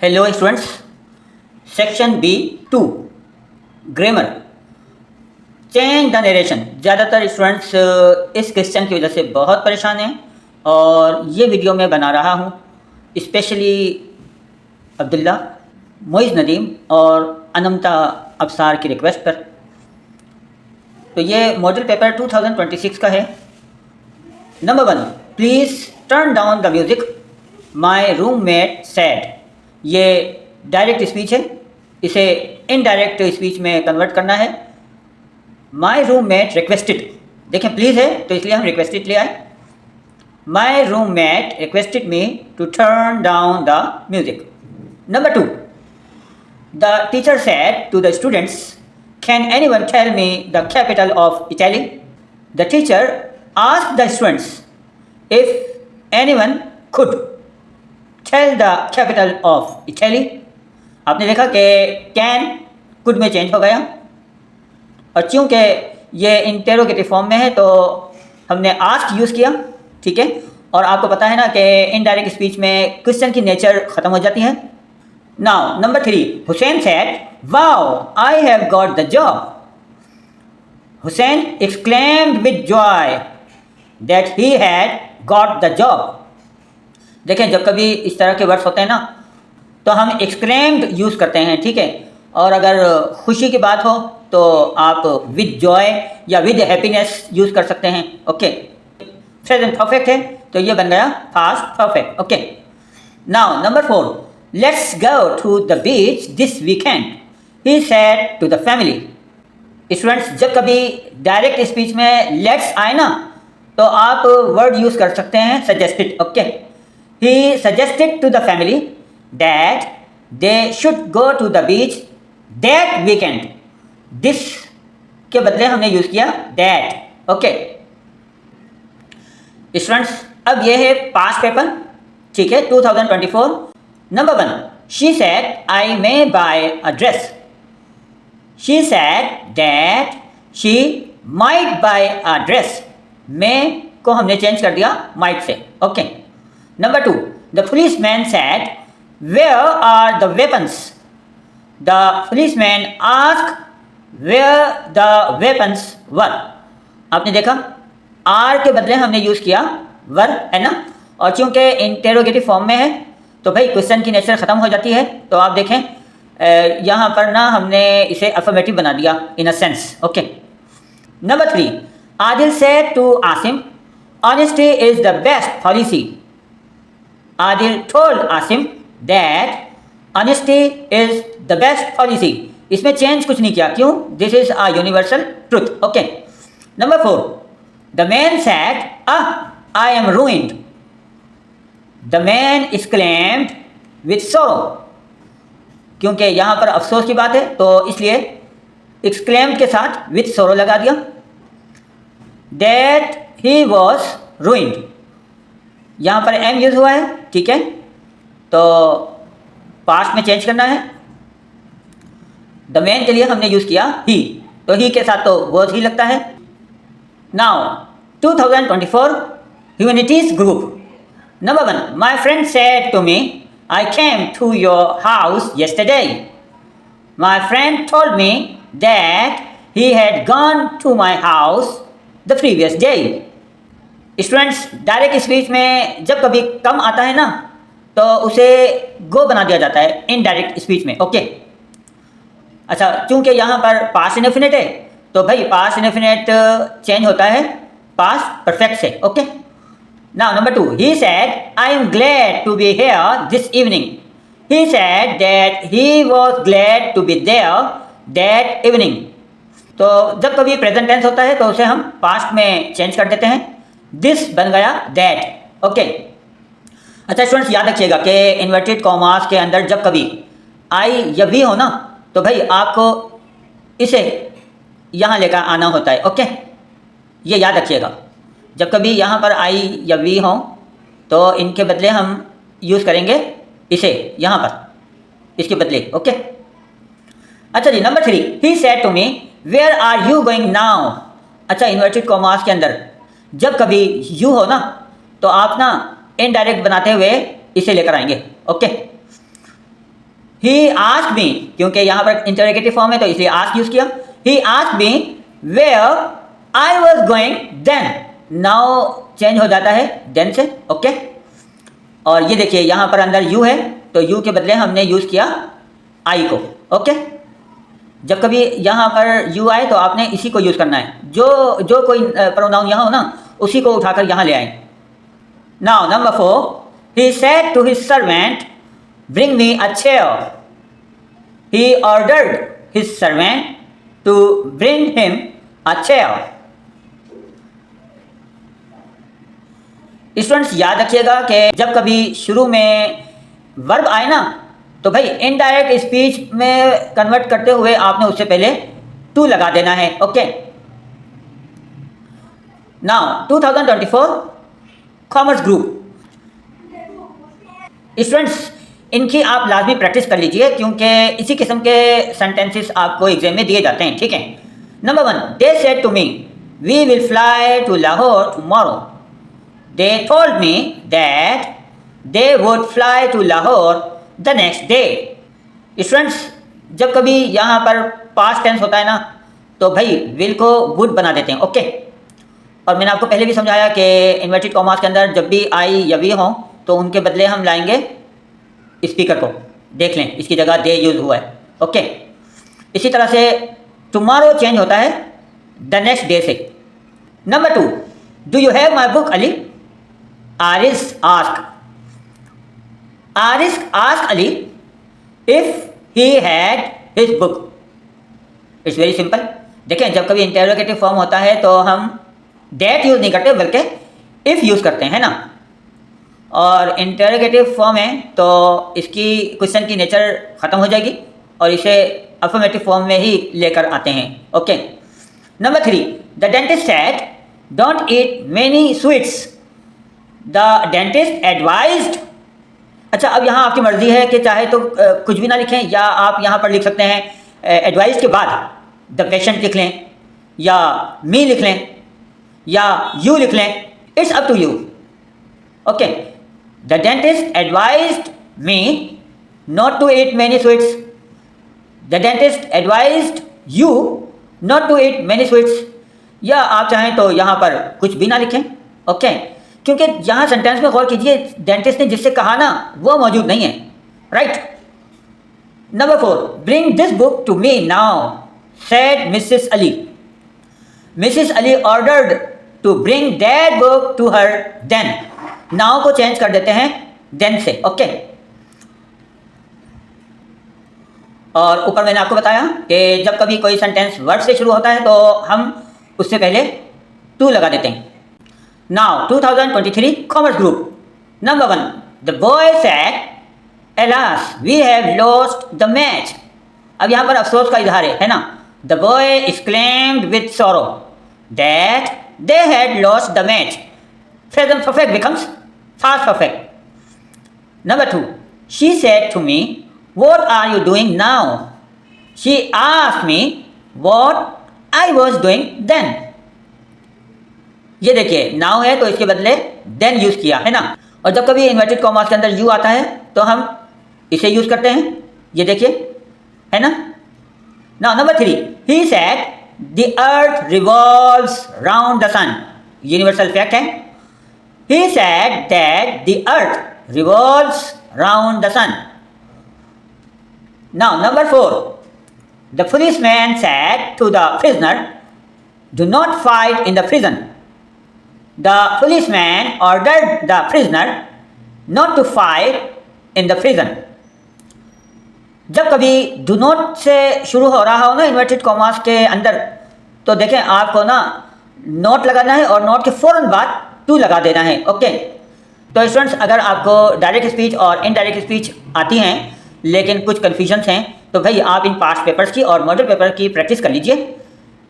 Hello students, section B2 grammar change the narration. ज़्यादातर students इस question की वजह से बहुत परेशान हैं और ये वीडियो मैं बना रहा हूँ स्पेशली अब्दुल्ला, मोइज़ नदीम और अनमता अबसार की रिक्वेस्ट पर। तो ये मॉडल पेपर 2026 का है। Number 1, please turn down the music, my roommate said. ये डायरेक्ट स्पीच है, इसे इनडायरेक्ट स्पीच में कन्वर्ट करना है। माई रूममेट रिक्वेस्टेड, देखें प्लीज़ है तो इसलिए हम रिक्वेस्टेड ले आए। My roommate requested me to turn down the music. Number 2, the teacher said to the students, can anyone tell me the capital of Italy. The teacher asked the students if anyone could tell the capital of Italy. आपने देखा कि can could में change हो गया और चूँकि ये interrogative form में है तो हमने आस्क यूज़ किया, ठीक है। और आपको पता है ना कि इनडायरेक्ट स्पीच में क्वेश्चन की नेचर ख़त्म हो जाती है। Now number 3, Hussain said, wow I have got the job. Hussain exclaimed with Joy that he had got the job. देखें जब कभी इस तरह के वर्ड्स होते हैं ना तो हम एक्सक्लेम्ड यूज़ करते हैं, ठीक है। और अगर खुशी की बात हो तो आप विद जॉय या विद हैप्पीनेस यूज़ कर सकते हैं, ओके। प्रेजेंट परफेक्ट है तो ये बन गया past perfect, okay. Now number 4, let's go to the beach this weekend, he said to the family. Students जब कभी डायरेक्ट स्पीच में लेट्स आए ना तो आप वर्ड यूज़ कर सकते हैं suggested, okay. He suggested to the family that they should go to the beach that weekend. This के बदले हमने यूज़ किया that, ओके। स्टूडेंट्स अब ये है पास्ट पेपर, ठीक है, 2024। Number 1, she said I may buy a dress. She said that she might buy a dress. may को हमने चेंज कर दिया might से, okay. Number 2, the policeman said, where are the weapons? The policeman asked where the weapons were. आपने देखा are के बदले हमने यूज़ किया were, है ना। और चूँकि इंटेरोगेटिव फॉर्म में है तो भाई क्वेश्चन की नेचर ख़त्म हो जाती है। तो आप देखें यहाँ पर ना हमने इसे अफर्मेटिव बना दिया in a sense, okay. Number 3, Adil said to Asim, honesty is the best policy. Adil told Asim that honesty is the best policy. इसमें चेंज कुछ नहीं किया, क्यों? This is a universal truth, okay. Number 4, the man said, I am ruined. The man exclaimed with sorrow. क्योंकि यहाँ पर अफसोस की बात है तो इसलिए exclaimed के साथ with sorrow लगा दिया। That he was ruined. यहाँ पर एम यूज़ हुआ है, ठीक है, तो पास्ट में चेंज करना है। द मैन के लिए हमने यूज़ किया ही, तो ही के साथ तो वॉज ही लगता है। Now 2024 humanities group. Number 1, my friend said to me, I came to your house yesterday. My friend told me that he had gone to my house the previous day. Students direct speech में जब कभी कम आता है ना तो उसे गो बना दिया जाता है इनडायरेक्ट स्पीच में, ओके। अच्छा चूँकि यहाँ पर पास्ट इंडेफिनिट है तो भाई पास्ट इंडेफिनिट चेंज होता है पास्ट परफेक्ट से, okay. Now number 2, he said I am glad to be here this evening. He said that he was glad to be there that evening. तो जब कभी present tense होता है तो उसे हम पास्ट में चेंज कर देते हैं, दिस बन गया दैट, ओके। अच्छा स्टूडेंट्स याद रखिएगा कि इन्वर्टेड कॉमास के अंदर जब कभी आई या वी हो ना तो भाई आपको इसे यहाँ लेकर आना होता है, ओके। ये याद रखिएगा, जब कभी यहाँ पर आई या वी हो तो इनके बदले हम यूज़ करेंगे इसे यहाँ पर इसके बदले, ओके। अच्छा जी number 3, he said to me, where are you going now. अच्छा इन्वर्टेड कॉमास के अंदर जब कभी यू हो ना तो आप ना इनडायरेक्ट बनाते हुए इसे लेकर आएंगे, ओके। ही आस्क्ड मी, क्योंकि यहाँ पर इंटरोगेटिव फॉर्म है तो इसलिए आस्क यूज किया। He asked me where I was going then, now change हो जाता है देन से। ओके, और ये देखिए यहाँ पर अंदर यू है तो यू के बदले हमने यूज किया आई को। ओके, जब कभी यहाँ पर यू आए तो आपने इसी को यूज करना है, जो कोई प्रोनाउन यहाँ हो ना उसी को उठाकर यहाँ ले आए। Now number 4, he said to his servant bring me a chair. He ordered his servant to bring him a chair. Students याद रखिएगा कि जब कभी शुरू में वर्ब आए ना तो भाई इनडायरेक्ट स्पीच में कन्वर्ट करते हुए आपने उससे पहले टू लगा देना है। Okay, now 2024 commerce group students, इनकी आप लाजमी प्रैक्टिस कर लीजिए क्योंकि इसी किस्म के सेंटेंसेस आपको एग्जाम में दिए जाते हैं। ठीक है, number 1, they said to me we will fly to Lahore tomorrow. They told me that they would fly to Lahore the next day. Students, जब कभी यहाँ पर पास्ट टेंस होता है ना तो भाई विल को वुड बना देते हैं। ओके, और मैंने आपको पहले भी समझाया कि इन्वर्टेड कॉमास के अंदर जब भी आई या वी हों तो उनके बदले हम लाएंगे स्पीकर को। देख लें, इसकी जगह दे यूज हुआ है। ओके, इसी तरह से टुमारो चेंज होता है द नेक्स्ट डे से। Number 2, do you have my book Ali? Aris ask. Aris ask Ali if he had his book. It's very simple. देखें, जब कभी इंटरोगेटिव फॉर्म होता है तो हम डेट यूज नहीं करते बल्कि इफ यूज करते हैं ना, और इंटरोगेटिव फॉर्म है तो इसकी क्वेश्चन की नेचर ख़त्म हो जाएगी और इसे अफर्मेटिव फॉर्म में ही लेकर आते हैं। Okay, number 3, the dentist said don't eat many sweets. The dentist advised. अच्छा, अब यहाँ आपकी मर्जी है कि चाहे तो कुछ भी ना लिखें या आप यहाँ पर लिख सकते हैं एडवाइस के बाद द पेशेंट लिख लें या मी लिख लें या यू लिख लें। It's up to you. Okay, the dentist advised me not to eat many sweets. The dentist advised you not to eat many sweets, या आप चाहें तो यहाँ पर कुछ भी ना लिखें। ओके, क्योंकि यहाँ सेंटेंस में गौर कीजिए, डेंटिस्ट ने जिससे कहा ना वो मौजूद नहीं है। Right. Number 4, bring this book to me now said Mrs Ali. Mrs Ali ordered to bring that book to her then. Now को चेंज कर देते हैं देन से। ओके, और ऊपर मैंने आपको बताया कि जब कभी कोई सेंटेंस वर्ड से शुरू होता है तो हम उससे पहले टू लगा देते हैं। Now 2023 commerce group. Number 1, the boy said alas we have lost the match. अब यहाँ पर अफसोस का इजहार है ना। The boy exclaimed with sorrow that they had lost the match. Present perfect becomes past perfect. Number 2, she said to me what are you doing now? She asked me what I was doing then. ये देखिए now है तो इसके बदले then use किया है ना, और जब कभी इन्वर्टेड कॉमास के अंदर यू आता है तो हम इसे यूज करते हैं। ये देखिए है ना। Now number 3, he said the earth revolves round the sun. Universal fact है। He said that the earth revolves round the sun. Now number 4, the policeman said to the prisoner, do not fight in the prison. The policeman ordered the prisoner not to fight in the prison. जब कभी do not से शुरू हो रहा हो ना inverted commas के अंदर तो देखें आपको ना नोट लगाना है और नोट के फ़ौरन बाद टू लगा देना है। ओके, तो स्टूडेंट्स, अगर आपको डायरेक्ट स्पीच और इनडायरेक्ट स्पीच आती हैं लेकिन कुछ कन्फ्यूजन्स हैं तो भाई आप इन पास्ट पेपर्स की और मॉडल पेपर की प्रैक्टिस कर लीजिए।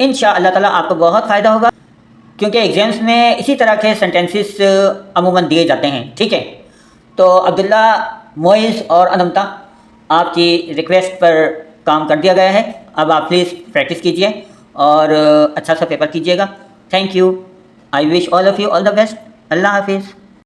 इंशाअल्लाह ताला आपको बहुत फ़ायदा होगा क्योंकि एग्ज़ाम्स में इसी तरह के सेंटेंसेस अमूमन दिए जाते हैं। ठीक है, तो अब्दुल्ला, मोइज़ और अनमता, आपकी रिक्वेस्ट पर काम कर दिया गया है। अब आप प्लीज़ प्रैक्टिस कीजिए और अच्छा सा पेपर कीजिएगा। Thank you. I wish all of you all the best. अल्लाह हाफिज़।